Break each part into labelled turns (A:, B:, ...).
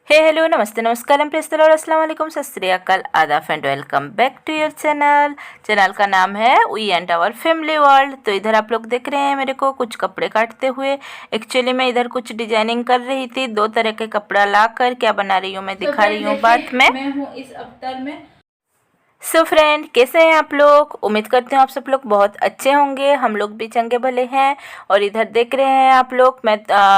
A: Hello नमस्ते नमस्कार और अस्सलाम वालेकुम सत श्री अकाल आदाब and welcome back to your channel का नाम है we and our family world. तो इधर आप लोग देख रहे हैं मेरे को कुछ कपड़े काटते हुए। एक्चुअली मैं इधर कुछ डिजाइनिंग कर रही थी, दो तरह के कपड़ा लाकर क्या बना रही हूँ मैं दिखा रही हूँ बाद में।
B: मैं हूँ इस अवतार में।
A: सो फ्रेंड, कैसे हैं आप लोग? उम्मीद करते हैं आप सब लोग बहुत अच्छे होंगे। हम लोग भी चंगे भले हैं। और इधर देख रहे हैं आप लोग, मैं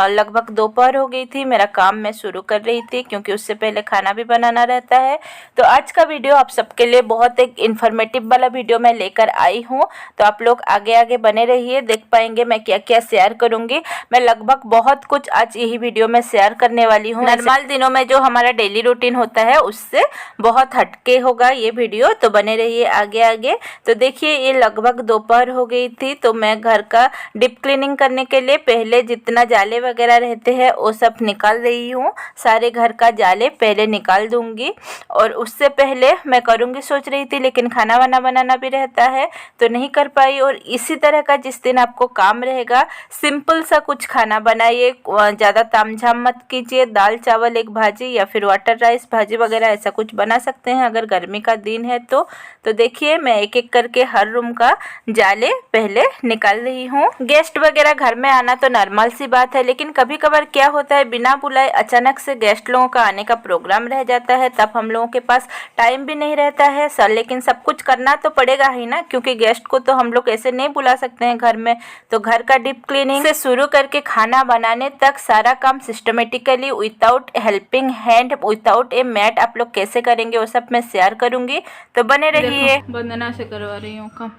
A: लगभग दोपहर हो गई थी, मेरा काम मैं शुरू कर रही थी क्योंकि उससे पहले खाना भी बनाना रहता है। तो आज का वीडियो आप सबके लिए बहुत एक इन्फॉर्मेटिव वाला वीडियो मैं लेकर आई हूँ। तो आप लोग आगे आगे बने रहिए, देख पाएंगे मैं क्या क्या शेयर करूँगी। मैं लगभग बहुत कुछ आज यही वीडियो में शेयर करने वाली हूँ। नॉर्मल दिनों में जो हमारा डेली रूटीन होता है उससे बहुत हटके होगा ये वीडियो, तो बने रहिए आगे आगे। तो देखिए ये लगभग दोपहर हो गई थी, तो मैं घर का डीप क्लीनिंग करने के लिए पहले जितना जाले वगैरह रहते हैं वो सब निकाल रही हूँ। सारे घर का जाले पहले निकाल दूंगी और उससे पहले मैं करूँगी सोच रही थी, लेकिन खाना वाना बनाना भी रहता है तो नहीं कर पाई। और इसी तरह का जिस दिन आपको काम रहेगा, सिंपल सा कुछ खाना बनाइए, ज़्यादा तामझाम मत कीजिए। दाल चावल एक भाजी या फिर वाटर राइस भाजी वगैरह ऐसा कुछ बना सकते हैं अगर गर्मी का दिन है तो देखिए मैं एक एक करके हर रूम का जाले पहले निकाल रही हूँ। गेस्ट वगैरह घर में आना तो नॉर्मल सी बात है, लेकिन कभी कभार क्या होता है बिना बुलाए अचानक से गेस्ट लोगों का आने का प्रोग्राम रह जाता है, तब हम लोगों के पास टाइम भी नहीं रहता है सर। लेकिन सब कुछ करना तो पड़ेगा ही ना, क्योंकि गेस्ट को तो हम लोग ऐसे नहीं बुला सकते हैं घर में। तो घर का डीप क्लीनिंग से शुरू करके खाना बनाने तक सारा काम systematically without helping hand, without a mat आप लोग कैसे करेंगे वो सब मैं शेयर करूंगी, तो बने रहिए।
B: वंदना से करवा रही हूँ काम।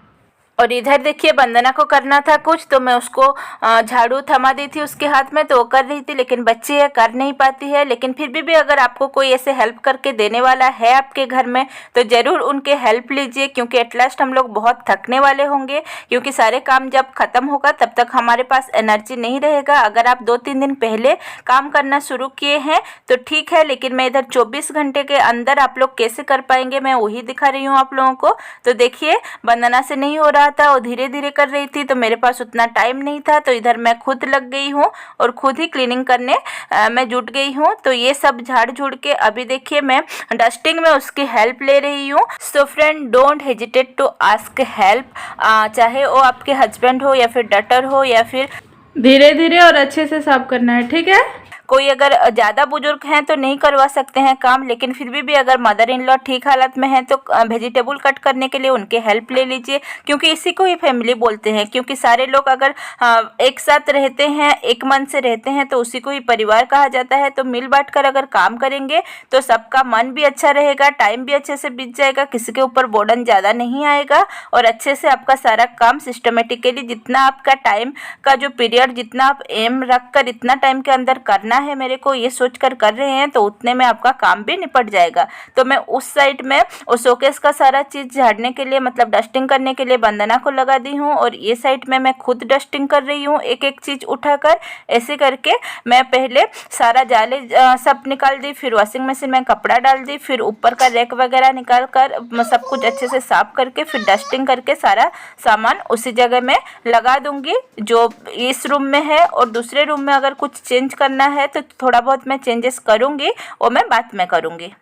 A: और इधर देखिए वंदना को करना था कुछ, तो मैं उसको झाड़ू थमा दी थी उसके हाथ में, तो वो कर रही थी, लेकिन बच्ची है कर नहीं पाती है। लेकिन फिर भी अगर आपको कोई ऐसे हेल्प करके देने वाला है आपके घर में तो ज़रूर उनके हेल्प लीजिए, क्योंकि एट लास्ट हम लोग बहुत थकने वाले होंगे, क्योंकि सारे काम जब ख़त्म होगा तब तक हमारे पास एनर्जी नहीं रहेगा। अगर आप 2-3 दिन पहले काम करना शुरू किए हैं तो ठीक है, लेकिन मैं इधर 24 घंटे के अंदर आप लोग कैसे कर पाएंगे मैं वही दिखा रही हूँ आप लोगों को। तो देखिए वंदना से नहीं हो रहा था, वो धीरे धीरे कर रही थी, तो मेरे पास उतना टाइम नहीं था, तो इधर मैं खुद लग गई हूँ और खुद ही क्लीनिंग करने मैं जुट गई हूँ। तो ये सब झाड़ झूड़ के अभी देखिए मैं डस्टिंग में उसकी हेल्प ले रही हूँ। So friend, don't hesitate to ask help, चाहे वो आपके हस्बैंड हो या फिर डॉटर हो या फिर
B: धीरे धीरे और अच्छे से साफ करना है, ठीक है।
A: कोई अगर ज़्यादा बुजुर्ग हैं तो नहीं करवा सकते हैं काम, लेकिन फिर भी अगर मदर इन लॉ ठीक हालत में हैं तो वेजिटेबल कट करने के लिए उनके हेल्प ले लीजिए, क्योंकि इसी को ही फैमिली बोलते हैं। क्योंकि सारे लोग अगर एक साथ रहते हैं, एक मन से रहते हैं, तो उसी को ही परिवार कहा जाता है। तो मिल बांट कर अगर काम करेंगे तो सबका मन भी अच्छा रहेगा, टाइम भी अच्छे से बीत जाएगा, किसी के ऊपर बर्डन ज़्यादा नहीं आएगा और अच्छे से आपका सारा काम सिस्टमेटिकली, जितना आपका टाइम का जो पीरियड, जितना आप एम रख कर इतना टाइम के अंदर करना है मेरे को ये सोच कर रहे हैं, तो उतने में आपका काम भी निपट जाएगा। तो मैं उस साइड में उस शोकेस का सारा चीज़ झाड़ने के लिए, मतलब डस्टिंग करने के लिए वंदना को लगा दी हूँ, और ये साइड में मैं खुद डस्टिंग कर रही हूँ एक एक चीज़ उठाकर। ऐसे करके मैं पहले सारा जाले सब निकाल दी, फिर वॉशिंग मशीन में कपड़ा डाल दी, फिर ऊपर का रैक वगैरह निकाल कर सब कुछ अच्छे से साफ करके फिर डस्टिंग करके सारा सामान उसी जगह में लगा दूंगी जो इस रूम में है। और दूसरे रूम में अगर कुछ चेंज करना है तो थोड़ा बहुत मैं चेंजेस करूँगी, वो मैं बाद में करूँगी।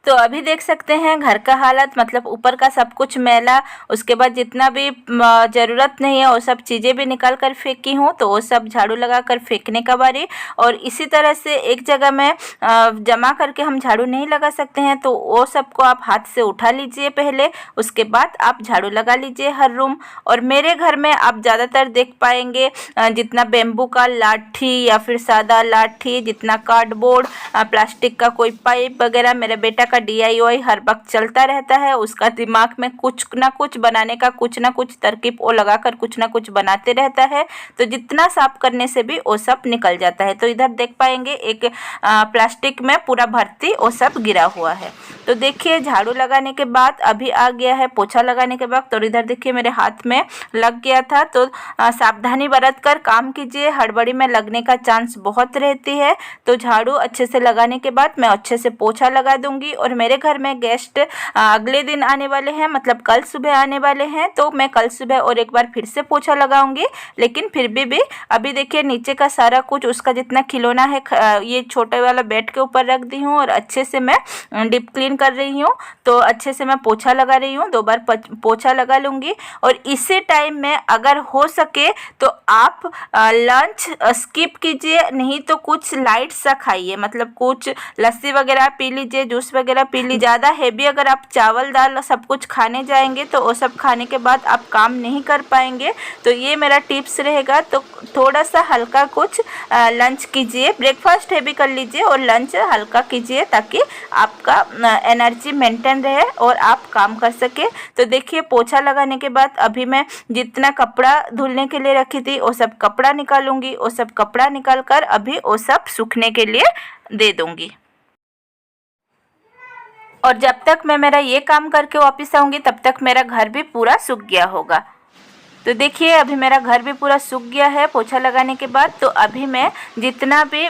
A: तो अभी देख सकते हैं घर का हालत, मतलब ऊपर का सब कुछ मैला, उसके बाद जितना भी ज़रूरत नहीं है वो सब चीज़ें भी निकाल कर फेंकी हूँ, तो वो सब झाड़ू लगा कर फेंकने का बारी। और इसी तरह से एक जगह में जमा करके हम झाड़ू नहीं लगा सकते हैं, तो वो सबको आप हाथ से उठा लीजिए पहले, उसके बाद आप झाड़ू लगा लीजिए हर रूम। और मेरे घर में आप ज़्यादातर देख पाएंगे जितना बेम्बू का लाठी या फिर सादा लाठी, जितना कार्डबोर्ड, प्लास्टिक का कोई पाइप वगैरह, मेरे बेटा का DIY हर वक्त चलता रहता है। उसका दिमाग में कुछ ना कुछ बनाने का कुछ ना कुछ तरकीब वो लगाकर कुछ ना कुछ बनाते रहता है, तो जितना साफ करने से भी वो सब निकल जाता है। तो इधर देख पाएंगे एक प्लास्टिक में पूरा भर्ती वो सब गिरा हुआ है। तो देखिए झाड़ू लगाने के बाद अभी आ गया है पोछा लगाने के वक्त, और इधर देखिए मेरे हाथ में लग गया था। तो सावधानी बरत कर काम कीजिए, हड़बड़ी में लगने का चांस बहुत रहती है। तो झाड़ू अच्छे से लगाने के बाद मैं अच्छे से पोछा लगा दूंगी। और मेरे घर में गेस्ट अगले दिन आने वाले हैं, मतलब कल सुबह आने वाले हैं, तो मैं कल सुबह और एक बार फिर से पोछा लगाऊंगी। लेकिन फिर भी अभी देखिए नीचे का सारा कुछ उसका जितना खिलौना है ये छोटे वाला बेड के ऊपर रख दी हूँ और अच्छे से मैं डीप क्लीन कर रही हूँ। तो अच्छे से मैं पोछा लगा रही हूँ, 2 बार पोछा लगा लूँगी। और इसी टाइम में अगर हो सके तो आप लंच स्किप कीजिए, नहीं तो कुछ लाइट सा खाइए, मतलब कुछ लस्सी वगैरह पी लीजिए, जूस वगैरह पी लीजिए। ज़्यादा हेवी अगर आप चावल दाल सब कुछ खाने जाएंगे तो वो सब खाने के बाद आप काम नहीं कर पाएंगे। तो ये मेरा टिप्स रहेगा। तो थोड़ा सा हल्का कुछ लंच कीजिए, ब्रेकफास्ट हेवी कर लीजिए और लंच हल्का कीजिए, ताकि आपका एनर्जी मेंटेन रहे और आप काम कर सके। तो देखिए पोछा लगाने के बाद अभी मैं जितना कपड़ा धुलने के लिए रखी थी वो सब कपड़ा निकालूंगी। वो सब कपड़ा निकाल कर अभी वो सब सूखने के लिए दे दूंगी। और जब तक मैं मेरा ये काम करके वापस आऊँगी तब तक मेरा घर भी पूरा सूख गया होगा। तो देखिए अभी मेरा घर भी पूरा सूख गया है पोछा लगाने के बाद। तो अभी मैं जितना भी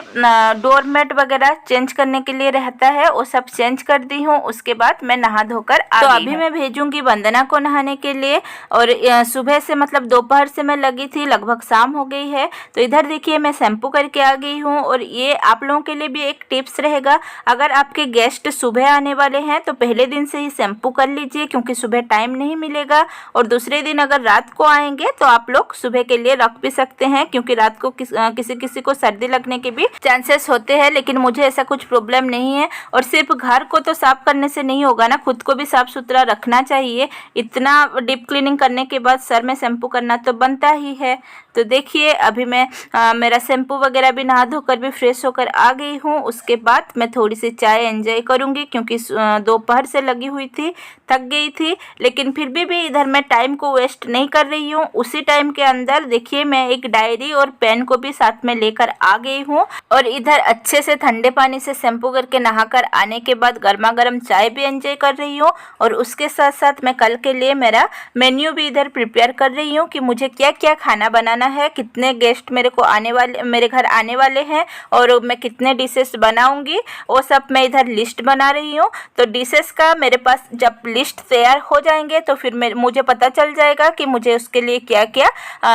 A: डोरमेट वगैरह चेंज करने के लिए रहता है वो सब चेंज कर दी हूँ। उसके बाद मैं नहा धोकर आ गई हूँ। अभी मैं भेजूंगी वंदना को नहाने के लिए। और सुबह से मतलब दोपहर से मैं लगी थी, लगभग शाम हो गई है। तो इधर देखिए मैं शैम्पू करके आ गई हूँ। और ये आप लोगों के लिए भी एक टिप्स रहेगा, अगर आपके गेस्ट सुबह आने वाले हैं तो पहले दिन से ही शैम्पू कर लीजिए, क्योंकि सुबह टाइम नहीं मिलेगा। और दूसरे दिन अगर रात को आएंगे तो आप लोग सुबह के लिए रख भी सकते हैं, क्योंकि रात को किसी किसी को सर्दी लगने के भी चांसेस होते हैं। लेकिन मुझे ऐसा कुछ प्रॉब्लम नहीं है। और सिर्फ घर को तो साफ करने से नहीं होगा ना, खुद को भी साफ सुथरा रखना चाहिए। इतना डीप क्लीनिंग करने के बाद सर में शैम्पू करना तो बनता ही है। तो देखिए अभी मैं मेरा शैम्पू वगैरह भी नहा धोकर भी फ्रेश होकर आ गई हूँ। उसके बाद मैं थोड़ी सी चाय एंजॉय करूँगी, क्योंकि दोपहर से लगी हुई थी, थक गई थी। लेकिन फिर भी इधर मैं टाइम को वेस्ट नहीं कर रही हूँ। उसी टाइम के अंदर देखिए मैं एक डायरी और पेन को भी साथ में लेकर आ गई हूँ। और इधर अच्छे से ठंडे पानी से शैम्पू करके नहाकर आने के बाद गर्मा गर्म चाय भी एंजॉय कर रही हूँ। और उसके साथ साथ मैं कल के लिए मेरा मेन्यू भी इधर प्रिपेयर कर रही हूँ कि मुझे क्या क्या खाना बनाना है, कितने गेस्ट मेरे घर आने वाले हैं और मैं कितने डिशेस बनाऊंगी, वो सब मैं इधर लिस्ट बना रही हूँ। तो डिशेस का मेरे पास जब लिस्ट तैयार हो जाएंगे तो फिर मुझे पता चल जाएगा कि मुझे उसके लिए क्या क्या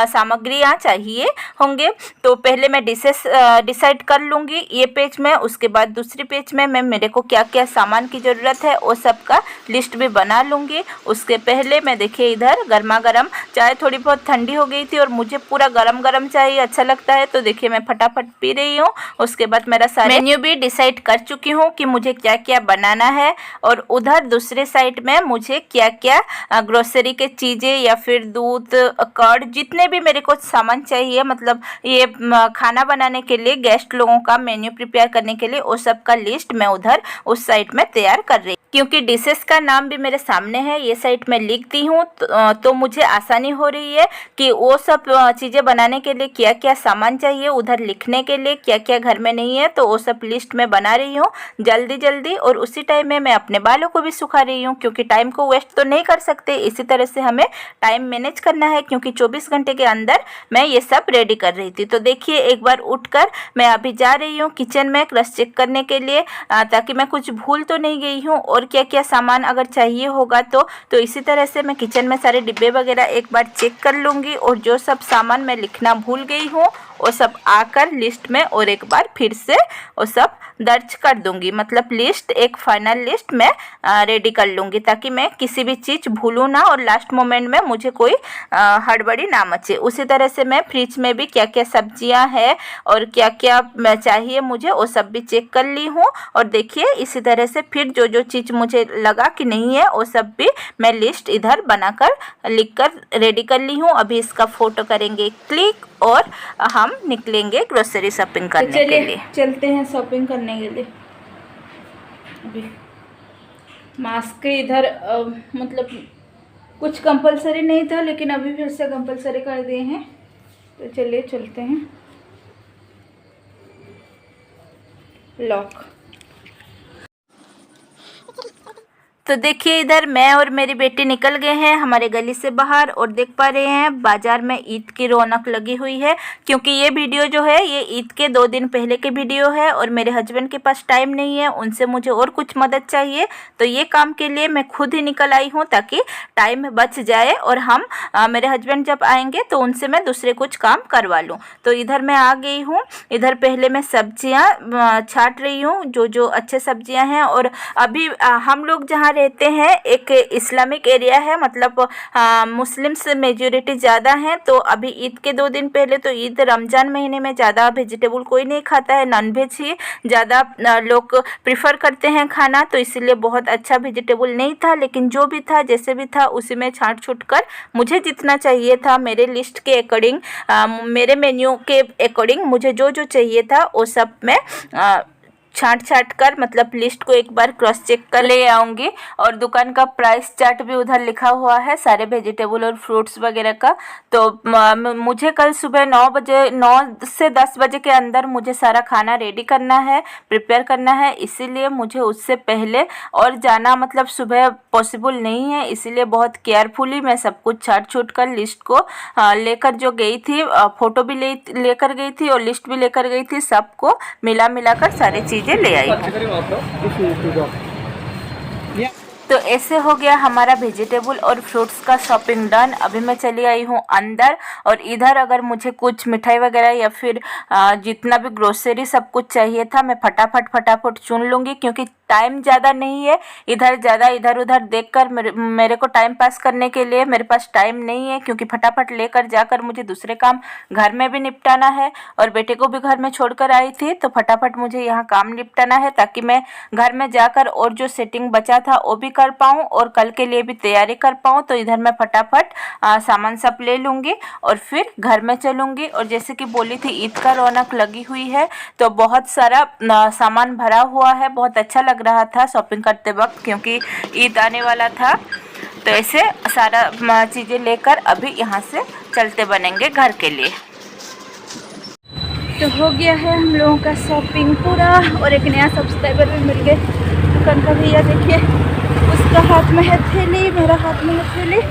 A: सामग्रियाँ चाहिए होंगे। तो पहले मैं डिशेस डिसाइड कर लूँगी ये पेज में, उसके बाद दूसरी पेज में मैं मेरे को क्या क्या सामान की ज़रूरत है वो सब का लिस्ट भी बना लूँगी। उसके पहले मैं देखिए इधर गर्मा गर्म चाय, थोड़ी बहुत ठंडी हो गई थी और मुझे पूरा गरम गरम चाय अच्छा लगता है, तो देखिए मैं फटाफट पी रही हूँ। उसके बाद मेरा सारा मेन्यू भी डिसाइड कर चुकी हूँ कि मुझे क्या क्या बनाना है। और उधर दूसरे साइड में मुझे क्या क्या ग्रोसरी के चीज़ें या फिर दूध कर्ड जितने भी मेरे को सामान चाहिए, मतलब ये खाना बनाने के लिए गेस्ट लोगों का मेन्यू प्रिपेयर करने के लिए वो सब का लिस्ट मैं उधर उस साइड में तैयार कर रही हूँ। क्योंकि डिशेस का नाम भी मेरे सामने है, ये साइड में लिख दी हूँ, तो मुझे आसानी हो रही है कि वो सब चीज़ें बनाने के लिए क्या क्या सामान चाहिए, उधर लिखने के लिए क्या क्या घर में नहीं है, तो वो सब लिस्ट में बना रही हूँ जल्दी जल्दी। और उसी टाइम में मैं अपने बालों को भी सुखा रही हूँ, क्योंकि टाइम को वेस्ट तो नहीं कर सकते, इसी तरह से हमें टाइम मैनेज करना है, क्योंकि 24 घंटे के अंदर मैं ये सब रेडी कर रही थी। तो देखिए एक बार उठकर मैं अभी जा रही हूँ किचन में क्रॉस चेक करने के लिए, ताकि मैं कुछ भूल तो नहीं गई हूँ और क्या क्या सामान अगर चाहिए होगा तो इसी तरह से मैं किचन में सारे डिब्बे वगैरह एक बार चेक कर लूँगी। और जो सब सामान मैं लिखना भूल गई हूँ वो सब आकर लिस्ट में और एक बार फिर से वो सब दर्ज कर दूंगी, मतलब लिस्ट एक फाइनल लिस्ट में रेडी कर लूँगी, ताकि मैं किसी भी चीज़ भूलूँ ना और लास्ट मोमेंट में मुझे कोई हड़बड़ी ना मचे। उसी तरह से मैं फ्रिज में भी क्या क्या सब्जियां हैं और क्या क्या चाहिए मुझे वो सब भी चेक कर ली हूँ। और देखिए इसी तरह से फिर जो जो चीज़ मुझे लगा कि नहीं है वो सब भी मैं लिस्ट इधर बनाकर लिखकर रेडी कर ली हूँ। अभी इसका फ़ोटो करेंगे क्लिक और हम निकलेंगे ग्रोसरी शॉपिंग करने के लिए।
B: चलते हैं शॉपिंग करने के लिए। अभी मास्क के इधर मतलब कुछ कंपलसरी नहीं था, लेकिन अभी फिर से कंपलसरी कर दिए हैं, तो चलिए चलते हैं। लॉक
A: तो देखिए इधर मैं और मेरी बेटी निकल गए हैं हमारे गली से बाहर और देख पा रहे हैं बाजार में ईद की रौनक लगी हुई है, क्योंकि ये वीडियो जो है ये ईद के 2 दिन पहले की वीडियो है और मेरे हस्बैंड के पास टाइम नहीं है, उनसे मुझे और कुछ मदद चाहिए, तो ये काम के लिए मैं खुद ही निकल आई हूँ ताकि टाइम बच जाए और हम मेरे हस्बैंड जब आएंगे तो उनसे मैं दूसरे कुछ काम करवा लूँ। तो इधर मैं आ गई हूँ। इधर पहले मैं सब्जियाँ छाट रही हूँ, जो अच्छे सब्जियाँ हैं। और अभी हम लोग जहाँ रहते हैं एक इस्लामिक एरिया है, मतलब मुस्लिम्स मेजॉरिटी ज़्यादा हैं। तो अभी ईद के 2 दिन पहले, तो ईद रमज़ान महीने में ज़्यादा वेजिटेबल कोई नहीं खाता है, नॉनवेज ही ज़्यादा लोग प्रिफर करते हैं खाना, तो इसलिए बहुत अच्छा वेजिटेबल नहीं था, लेकिन जो भी था जैसे भी था उसी में छाँट छूट कर मुझे जितना चाहिए था मेरे लिस्ट के अकॉर्डिंग, मेरे मेन्यू के अकॉर्डिंग मुझे जो चाहिए था वो सब मैं छाँट कर मतलब लिस्ट को एक बार क्रॉस चेक कर ले आऊँगी। और दुकान का प्राइस चार्ट भी उधर लिखा हुआ है सारे वेजिटेबल और फ्रूट्स वगैरह का। तो मुझे कल सुबह 9 से 10 बजे के अंदर मुझे सारा खाना रेडी करना है, प्रिपेयर करना है, इसीलिए मुझे उससे पहले और जाना मतलब सुबह पॉसिबल नहीं है, इसीलिए बहुत केयरफुली मैं सब कुछ छाँट छूट कर लिस्ट को लेकर जो गई थी, फ़ोटो भी लेकर गई थी और लिस्ट भी लेकर गई थी, सबको मिला कर सारी चीज़ें ले आई हूँ। तो ऐसे हो गया हमारा वेजिटेबल और फ्रूट्स का शॉपिंग डन। अभी मैं चली आई हूँ अंदर, और इधर अगर मुझे कुछ मिठाई वगैरह या फिर जितना भी ग्रोसरी सब कुछ चाहिए था मैं फटाफट चुन लूँगी, क्योंकि टाइम ज़्यादा नहीं है। इधर ज़्यादा इधर उधर देखकर मेरे को टाइम पास करने के लिए मेरे पास टाइम नहीं है, क्योंकि फटाफट लेकर जाकर मुझे दूसरे काम घर में भी निपटाना है और बेटे को भी घर में छोड़कर आई थी, तो फटाफट मुझे यहाँ काम निपटाना है ताकि मैं घर में जाकर और जो सेटिंग बचा था वो भी कर पाऊँ और कल के लिए भी तैयारी कर पाऊँ। तो इधर मैं फटाफट सामान सब ले लूँगी और फिर घर में चलूँगी। और जैसे कि बोली थी ईद का रौनक लगी हुई है, तो बहुत सारा सामान भरा हुआ है, बहुत अच्छा लग रहा था शॉपिंग करते वक्त, क्योंकि ईद आने वाला था। तो ऐसे सारा चीज़ें लेकर अभी यहाँ से चलते बनेंगे घर के लिए।
B: तो हो गया है हम लोगों का शॉपिंग पूरा, और एक नया सब्सक्राइबर भी मिल गए। दुकान का भैया देखिए, उसका हाथ में है थैली, मेरा हाथ में है थैली।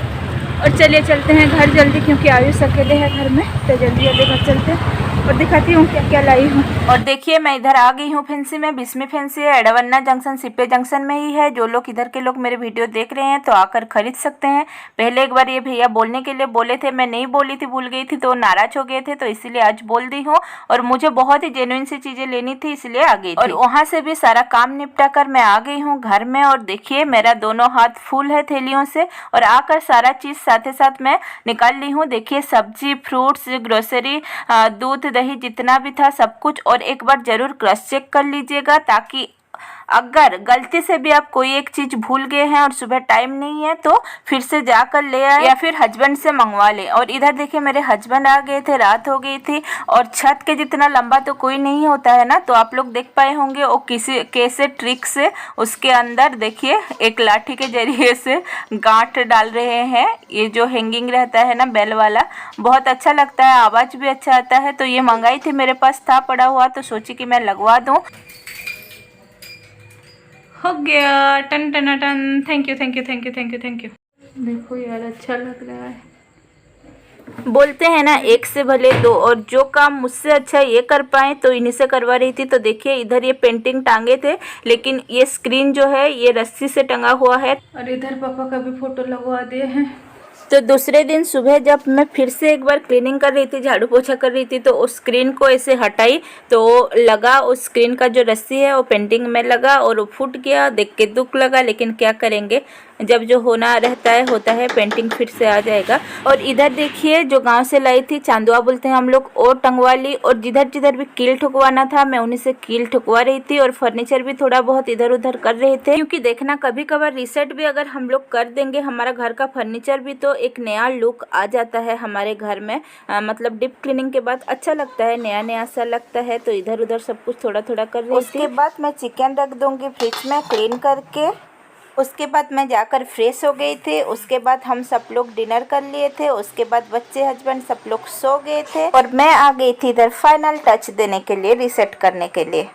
B: और चलिए चलते हैं घर जल्दी, क्योंकि आयुष अकेले है घर में, तो जल्दी घर चलते हैं और दिखाती हूँ क्या क्या लाई हूँ।
A: और देखिए मैं इधर आ गई हूँ फैंसी में। बिस्मी फैंसी है, एडावन्ना जंक्शन सिप्पे जंक्शन में ही है। जो लोग इधर के लोग मेरे वीडियो देख रहे हैं तो आकर खरीद सकते हैं। पहले एक बार ये भैया बोलने के लिए बोले थे, मैं नहीं बोली थी, भूल गई थी, तो नाराज हो गए थे, तो इसीलिए आज बोल दी हूँ। और मुझे बहुत ही जेन्युइन सी चीज़ें लेनी थी, इसलिए आ गई थी। और वहाँ से भी सारा काम निपटा कर मैं आ गई हूँ घर में। और देखिए मेरा दोनों हाथ फुल है थैलियों से, और आकर सारा चीज़ साथ ही साथ मैं निकाल ली हूँ। देखिए सब्जी, फ्रूट्स, ग्रोसरी, दूध, दही जितना भी था सब कुछ। और एक बार ज़रूर क्रॉस चेक कर लीजिएगा, ताकि अगर गलती से भी आप कोई एक चीज़ भूल गए हैं और सुबह टाइम नहीं है तो फिर से जाकर ले आए या फिर हस्बैंड से मंगवा लें। और इधर देखिए मेरे हस्बैंड आ गए थे, रात हो गई थी, और छत के जितना लंबा तो कोई नहीं होता है ना, तो आप लोग देख पाए होंगे वो कैसे ट्रिक से उसके अंदर देखिए एक लाठी के जरिए से गांठ डाल रहे हैं। ये जो हैंगिंग रहता है ना बेल वाला, बहुत अच्छा लगता है, आवाज़ भी अच्छा आता है। तो ये मंगाई थी, मेरे पास था पड़ा हुआ, तो सोची कि मैं लगवा दूँ।
B: हो गया, टन टन टन। Thank you thank you thank you thank you thank you. देखो यार अच्छा लग रहा है।
A: बोलते हैं ना एक से भले दो, और जो काम मुझसे अच्छा ये कर पाए तो इन्हीं से करवा रही थी। तो देखिए इधर ये पेंटिंग टांगे थे, लेकिन ये स्क्रीन जो है ये रस्सी से टंगा हुआ है।
B: और इधर पापा का भी फोटो लगवा दिए हैं।
A: तो दूसरे दिन सुबह जब मैं फिर से एक बार क्लीनिंग कर रही थी, झाड़ू पोछा कर रही थी, तो उस स्क्रीन को ऐसे हटाई तो लगा उस स्क्रीन का जो रस्सी है वो पेंटिंग में लगा और वो फूट गया। देख के दुख लगा, लेकिन क्या करेंगे, जब जो होना रहता है होता है, पेंटिंग फिर से आ जाएगा। और इधर देखिए जो गांव से लाई थी, चांदुआ बोलते हैं हम लोग, और टंगवा ली। और जिधर जिधर भी कील ठुकवाना था मैं उन्हीं से कील ठुकवा रही थी, और फर्नीचर भी थोड़ा बहुत इधर उधर कर रहे थे, क्योंकि देखना कभी कभार रीसेट भी अगर हम लोग कर देंगे हमारा घर का फर्नीचर भी, तो एक नया लुक आ जाता है हमारे घर में। मतलब डीप क्लीनिंग के बाद अच्छा लगता है, नया नया सा लगता है। तो इधर उधर सब कुछ थोड़ा थोड़ा कर रही थी। उसके बाद मैं चिकन रख दूंगी फ्रिज में क्लीन करके। उसके बाद मैं जाकर फ्रेश हो गई थी। उसके बाद हम सब लोग डिनर कर लिए थे। उसके बाद बच्चे, हस्बैंड सब लोग सो गए थे, और मैं आ गई थी इधर फाइनल टच देने के लिए, रीसेट करने के लिए।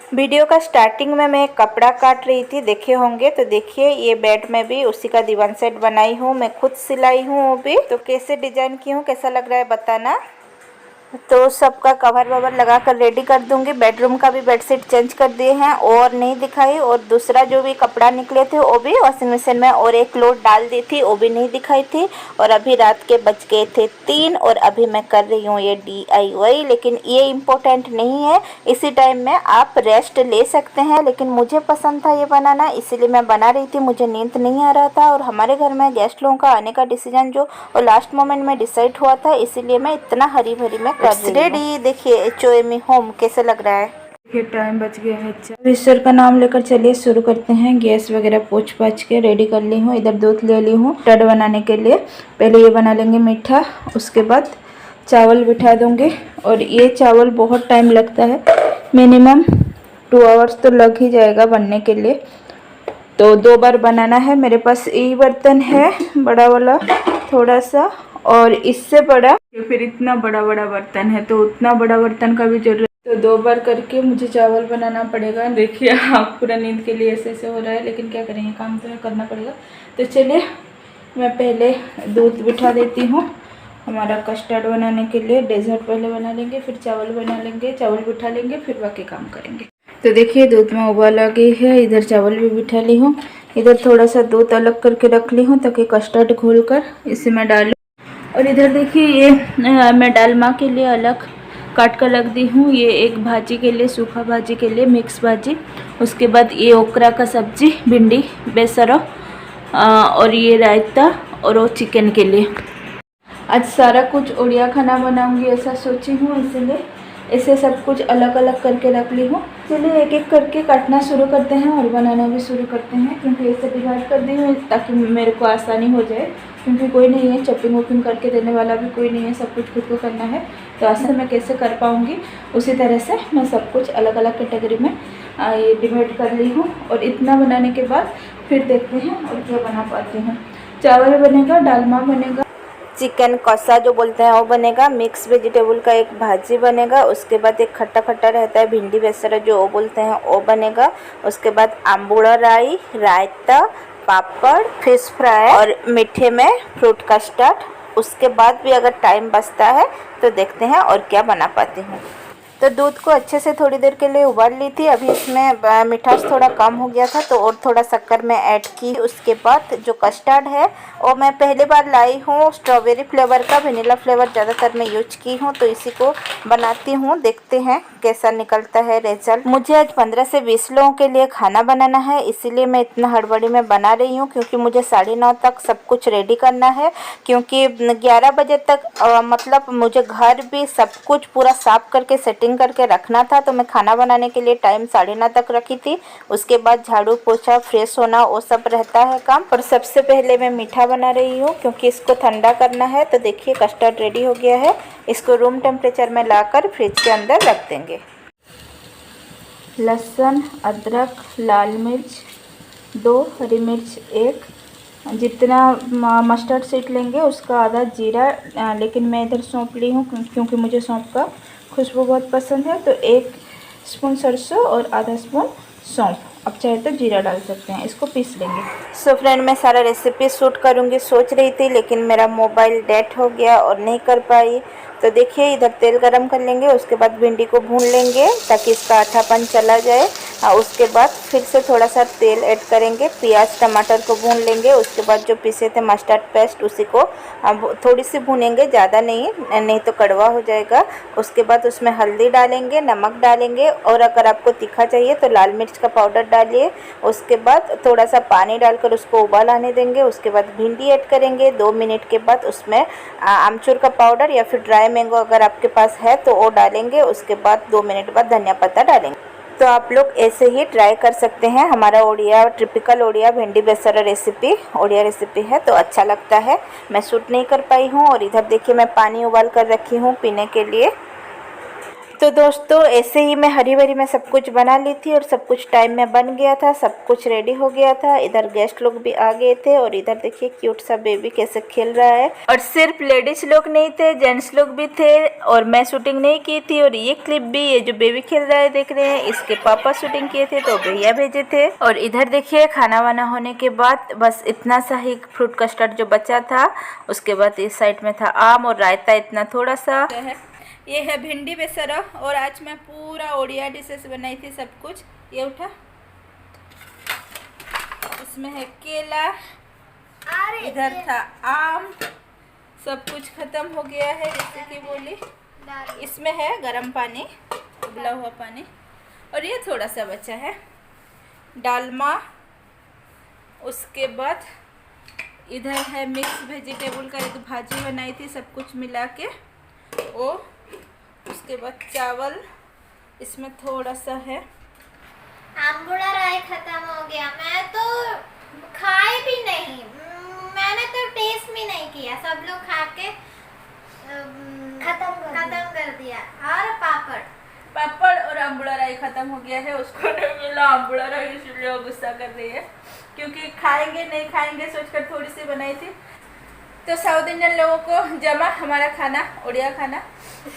A: वीडियो का स्टार्टिंग में मैं कपड़ा काट रही थी, देखे होंगे। तो देखिए ये बेड में भी उसी का दीवान सेट बनाई हूँ, मैं खुद सिलाई हूँ वो भी। तो कैसे डिजाइन की हूँ, कैसा लग रहा है बताना। तो सबका कवर ववर लगा कर रेडी कर दूंगी। बेडरूम का भी बेडशीट चेंज कर दिए हैं और नहीं दिखाई, और दूसरा जो भी कपड़ा निकले थे वो भी वॉशिंग मशीन में और एक लोड डाल दी थी, वो भी नहीं दिखाई थी। और अभी रात के बज गए थे 3 और अभी मैं कर रही हूँ ये DIY। लेकिन ये इम्पोर्टेंट नहीं है, इसी टाइम में आप रेस्ट ले सकते हैं। लेकिन मुझे पसंद था ये बनाना, इसीलिए मैं बना रही थी। मुझे नींद नहीं आ रहा था और हमारे घर में गेस्ट लोगों का आने का डिसीजन जो और लास्ट मोमेंट में डिसाइड हुआ था, इसीलिए मैं इतना हरी भरी में कर रही हूँ। रेडी देखिए HOME होम कैसे लग रहा है।
B: देखिए टाइम बच गया है 4। ईश्वर का नाम लेकर चलिए शुरू करते हैं। गैस वगैरह पोंछ पाछ के रेडी कर ली हूँ। इधर दूध ले ली हूँ टड बनाने के लिए। पहले ये बना लेंगे मीठा, उसके बाद चावल बिठा दूंगी। और ये चावल बहुत टाइम लगता है, मिनिमम 2 आवर्स तो लग ही जाएगा बनने के लिए। तो 2 बार बनाना है। मेरे पास यही बर्तन है बड़ा वाला थोड़ा सा, और इससे बड़ा फिर इतना बड़ा बर्तन है, तो उतना बड़ा बर्तन का भी जरूरत। तो 2 बार करके मुझे चावल बनाना पड़ेगा। देखिए आप पूरा नींद के लिए ऐसे हो रहा है, लेकिन क्या करेंगे, काम तो करना पड़ेगा। तो चलिए मैं पहले दूध बिठा देती हूँ हमारा कस्टर्ड बनाने के लिए। डेजर्ट पहले बना लेंगे, फिर चावल बना लेंगे, चावल बिठा लेंगे, फिर बाकी काम करेंगे। तो देखिए दूध में उबाल आ गई है। इधर चावल भी बिठा ली हूँ। इधर थोड़ा सा दूध अलग करके रख ली हूँ ताकि कस्टर्ड घोल कर इसी में डालूँ। और इधर देखिए ये मैं डालमा के लिए अलग काट कर रख दी हूँ। ये एक भाजी के लिए, सूखा भाजी के लिए, मिक्स भाजी। उसके बाद ये ओकरा का सब्जी, भिंडी बेसरा, और ये रायता, और वो चिकन के लिए। आज सारा कुछ ओडिया खाना बनाऊंगी ऐसा सोची हूँ, इसलिए इसे सब कुछ अलग अलग करके रख ली हूँ। चलिए एक एक करके काटना शुरू करते हैं और बनाना भी शुरू करते हैं, क्योंकि इसे डिवाइड कर दी हूँ ताकि मेरे को आसानी हो जाए। क्योंकि कोई नहीं है चॉपिंग वॉपिंग करके देने वाला, भी कोई नहीं है, सब कुछ खुद को करना है। तो ऐसे मैं कैसे कर पाऊँगी, उसी तरह से मैं सब कुछ अलग अलग कैटेगरी में ये डिवाइड कर ली हूँ। और इतना बनाने के बाद फिर देखते हैं और क्या बना पाते हैं। चावल बनेगा, डालमा बनेगा,
A: चिकन कसा जो बोलते हैं वो बनेगा, मिक्स वेजिटेबल का एक भाजी बनेगा, उसके बाद एक खट्टा खट्टा रहता है भिंडी बेसरा जो वो बोलते हैं वो बनेगा, उसके बाद आम्बूड़ा राई, रायता, पापड़, फिश फ्राई और मीठे में फ्रूट कस्टर्ड। उसके बाद भी अगर टाइम बचता है तो देखते हैं और क्या बना पाती हूँ। तो दूध को अच्छे से थोड़ी देर के लिए उबाल ली थी। अभी इसमें मिठास थोड़ा कम हो गया था तो और थोड़ा शक्कर में ऐड की। उसके बाद जो कस्टर्ड है वो मैं पहली बार लाई हूँ, स्ट्रॉबेरी फ्लेवर का, वनीला फ्लेवर ज़्यादातर मैं यूज की हूँ। तो इसी को बनाती हूँ, देखते हैं कैसा निकलता है रिजल्ट। मुझे आज 15 से 20 लोगों के लिए खाना बनाना है, इसीलिए मैं इतना हड़बड़ी में बना रही हूँ, क्योंकि मुझे 9:30 तक सब कुछ रेडी करना है। क्योंकि 11 बजे तक मतलब मुझे घर भी सब कुछ पूरा साफ करके सेटिंग करके रखना था। तो मैं खाना बनाने के लिए टाइम 9:30 तक रखी थी। उसके बाद झाड़ू पोछा, फ्रेश होना, वो सब रहता है काम। और सबसे पहले मैं मीठा बना रही हूँ क्योंकि इसको ठंडा करना है। तो देखिए कस्टर्ड रेडी हो गया है, इसको रूम टेम्परेचर में लाकर फ्रिज के अंदर रख देंगे। लहसुन, अदरक, लाल मिर्च 2, हरी मिर्च 1, जितना मस्टर्ड सीड लेंगे उसका आधा जीरा, लेकिन मैं इधर सौंफ ली हूँ क्योंकि मुझे सौंफ का खुशबू बहुत पसंद है। तो 1 स्पून सरसों और आधा स्पून सौंफ, अब चाहे तो जीरा डाल सकते हैं। इसको पीस लेंगे। सो फ्रेंड मैं सारा रेसिपी शूट करूँगी सोच रही थी, लेकिन मेरा मोबाइल डेड हो गया और नहीं कर पाई। तो देखिए इधर तेल गरम कर लेंगे, उसके बाद भिंडी को भून लेंगे ताकि इसका आठापन चला जाए। उसके बाद फिर से थोड़ा सा तेल ऐड करेंगे, प्याज टमाटर को भून लेंगे। उसके बाद जो पीसे थे मस्टर्ड पेस्ट उसी को थोड़ी सी भूनेंगे, ज़्यादा नहीं तो कड़वा हो जाएगा। उसके बाद उसमें हल्दी डालेंगे, नमक डालेंगे, और अगर आपको तीखा चाहिए तो लाल मिर्च का पाउडर डालिए। उसके बाद थोड़ा सा पानी डालकर उसको उबाल आने देंगे। उसके बाद भिंडी ऐड करेंगे। 2 मिनट के बाद उसमें आमचूर का पाउडर या फिर ड्राई मैंगो अगर आपके पास है तो वो डालेंगे। उसके बाद 2 मिनट बाद धनिया पत्ता डालेंगे। तो आप लोग ऐसे ही ट्राई कर सकते हैं। हमारा ओडिया, टिपिकल ओडिया भिंडी बेसरा रेसिपी, ओडिया रेसिपी है तो अच्छा लगता है। मैं शूट नहीं कर पाई हूँ। और इधर देखिए मैं पानी उबाल कर रखी हूँ पीने के लिए। तो दोस्तों ऐसे ही मैं हरी भरी में सब कुछ बना ली थी और सब कुछ टाइम में बन गया था, सब कुछ रेडी हो गया था। इधर गेस्ट लोग भी आ गए थे और इधर देखिए क्यूट सा बेबी कैसे खेल रहा है। और सिर्फ लेडीज लोग नहीं थे, जेंट्स लोग भी थे और मैं शूटिंग नहीं की थी। और ये क्लिप भी, ये जो बेबी खेल रहा है देख रहे हैं, इसके पापा शूटिंग किए थे तो भैया भेजे थे। और इधर देखिए खाना वाना होने के बाद बस इतना सा ही फ्रूट कस्टर्ड जो बचा था, उसके बाद इस साइड में था आम और रायता इतना थोड़ा सा है। ये है भिंडी बेसरा और आज मैं पूरा ओडिया डिशेस बनाई थी सब कुछ। ये उठा, इसमें है केला, इधर था आम, सब कुछ खत्म हो गया है जैसे कि बोली। इसमें है गरम पानी, उबला हुआ पानी, और ये थोड़ा सा बचा है डालमा। उसके बाद इधर है मिक्स वेजिटेबल का एक भाजी बनाई थी सब कुछ मिला के वो। उसके बाद चावल, इसमें थोड़ा सा है।
C: आंबुड़ा राय खत्म हो गया, मैं तो खाए भी नहीं, मैंने तो टेस्ट भी नहीं किया, सब लोग खा के खत्म कर दिया। और पापड़
B: और आंबुड़ा राई खत्म हो गया है, उसको नहीं मिला आंबुड़ा राई, इसलिए वो गुस्सा कर रही है क्योंकि खाएंगे नहीं खाएंगे सोचकर थोड़ी सी बनाई थी। तो साउथ इंडियन लोगों को जमा हमारा खाना, उड़िया खाना,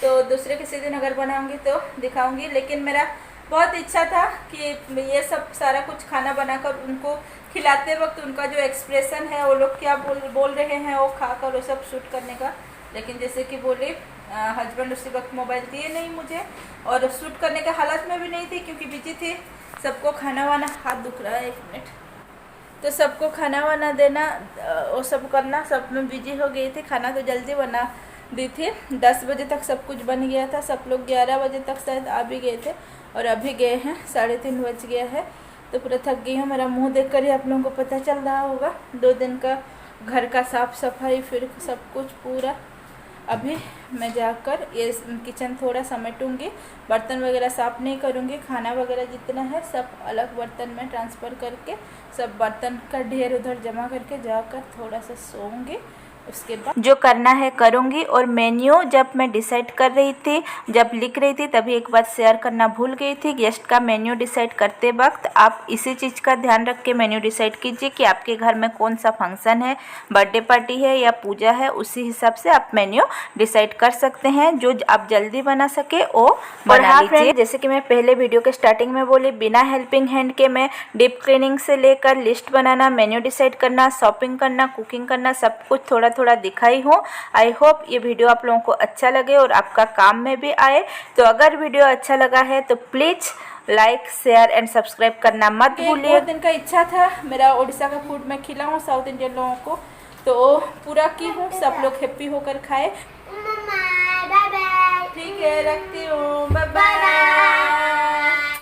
B: तो दूसरे किसी दिन अगर बनाऊंगी तो दिखाऊंगी। लेकिन मेरा बहुत इच्छा था कि ये सब सारा कुछ खाना बनाकर उनको खिलाते वक्त उनका जो एक्सप्रेशन है, वो लोग क्या बोल रहे हैं वो खाकर वो सब शूट करने का। लेकिन जैसे कि बोले हस्बैंड उसी वक्त मोबाइल दिए नहीं मुझे, और शूट करने के हालत में भी नहीं थी क्योंकि बिजी थी। सबको खाना वाना, हाथ दुख रहा है 1 मिनट, तो सबको खाना वाना देना वो सब करना, सब में बिजी हो गई थी। खाना तो जल्दी बना दी थी, 10 बजे तक सब कुछ बन गया था। सब लोग 11 बजे तक शायद आ भी गए थे और अभी गए हैं 3:30 बज गया है। तो पूरा थक गई हूँ, मेरा मुंह देखकर ही आप लोगों को पता चल रहा होगा। 2 दिन का घर का साफ़ सफाई, फिर सब कुछ पूरा। अभी मैं जाकर ये किचन थोड़ा समेटूंगी, बर्तन वगैरह साफ़ नहीं करूँगी। खाना वगैरह जितना है सब अलग बर्तन में ट्रांसफ़र करके, सब बर्तन का ढेर उधर जमा करके जाकर थोड़ा सा सोऊंगी। उसके बाद जो करना है करूँगी। और मेन्यू जब मैं डिसाइड कर रही थी, जब लिख रही थी, तभी एक बात शेयर करना भूल गई थी। गेस्ट का मेन्यू डिसाइड करते वक्त आप इसी चीज़ का ध्यान रख के मेन्यू डिसाइड कीजिए कि आपके घर में कौन सा फंक्शन है, बर्थडे पार्टी है या पूजा है, उसी हिसाब से आप मेन्यू डिसाइड कर सकते हैं। जो आप जल्दी बना सके वो बना लीजिए। जैसे कि मैं पहले वीडियो के स्टार्टिंग में बोली, बिना हेल्पिंग हैंड के मैं डीप क्लीनिंग से लेकर लिस्ट बनाना, मेन्यू डिसाइड करना, शॉपिंग करना, कुकिंग करना, सब कुछ थोड़ा थोड़ा दिखाई हूँ। आई होप ये वीडियो आप लोगों को अच्छा लगे और आपका काम में भी आए। तो अगर वीडियो अच्छा लगा है तो please like, share and subscribe करना मत भूलिए। बहुत दिन का इच्छा था मेरा उड़ीसा का फूड मैं खिलाऊँ साउथ इंडियन लोगों को, तो पूरा की हूँ, सब लोग हैप्पी होकर खाए। ठीक है, रखती हूँ, बाय बाय।